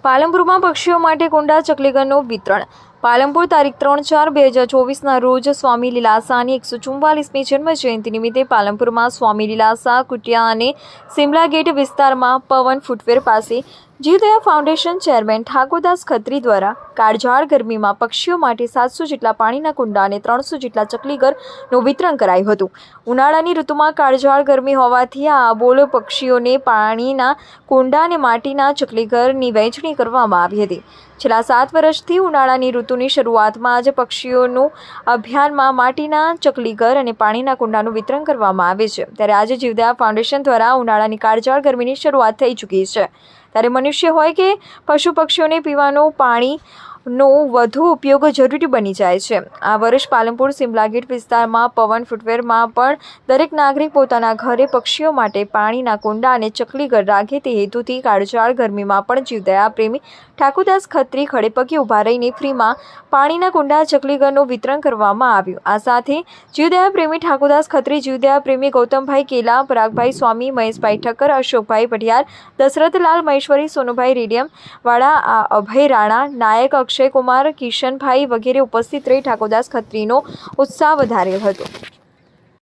પાલનપુરમાં પક્ષીઓ માટે કુંડા ચકલીઘરનું વિતરણ. પાલનપુર તારીખ 3/4/2024ના રોજ સ્વામી લીલાશાહની 144મી જન્મજયંતિ નિમિત્તે પાલનપુરમાં સ્વામી લીલાશાહ કુટિયા અને સિમલા ગેટ વિસ્તારમાં પવન ફૂટવેર પાસે જીવદયા ફાઉન્ડેશન ચેરમેન ઠાકોરદાસ ખત્રી દ્વારા કાળઝાળ ગરમીમાં પક્ષીઓ માટે 700 જેટલા પાણીના કુંડા અને 300 જેટલા ચકલીઘરનું વિતરણ કરાયું હતું. ઉનાળાની ઋતુમાં કાળઝાળ ગરમી હોવાથી આ અબોલ પક્ષીઓને પાણીના કુંડા અને માટીના ચકલીઘરની વહેંચણી કરવામાં આવી હતી. છેલ્લા 7 વર્ષથી ઉનાળાની ઋતુની શરૂઆતમાં જ પક્ષીઓનું અભિયાનમાં માટીના ચકલીઘર અને પાણીના કુંડાનું વિતરણ કરવામાં આવે છે. ત્યારે આજે જીવદયા ફાઉન્ડેશન દ્વારા ઉનાળાની કાળઝાળ ગરમીની શરૂઆત થઈ ચૂકી છે. ત્યારે મનુષ્ય હોય કે પશુ પક્ષીઓને પીવાનું પાણીનો વધુ ઉપયોગ જરૂરી બની જાય છે. આ વર્ષ પાલનપુર સિમલા ગેટ વિસ્તારમાં પવન ફૂટવેરમાં પણ દરેક નાગરિક પોતાના ઘરે પક્ષીઓ માટે પાણીના કુંડા અને ચકલીઘર રાખે તે હેતુથી કાળઝાળ ગરમીમાં પણ જીવદયા પ્રેમી ઠાકોરદાસ ખત્રી ખડેપગે ઊભા રહીને ફ્રીમાં પાણીના કુંડા ચકલીઘરનું વિતરણ કરવામાં આવ્યું. આ સાથે જીવદયા પ્રેમી ઠાકોરદાસ ખત્રી, જીવદયા પ્રેમી ગૌતમભાઈ કેલા, પરાગભાઈ સ્વામી, મહેશભાઈ ઠક્કર, અશોકભાઈ પઢિયાર, દશરથલાલ મહેશ્વરી, સોનુભાઈ રેડિયમ વાળા, અભય રાણા, નાયક, અક્ષય કુમાર, કિશનભાઈ વગેરે ઉપસ્થિત રહી ઠાકોરદાસ ખત્રીનો ઉત્સાહ વધાર્યો હતો.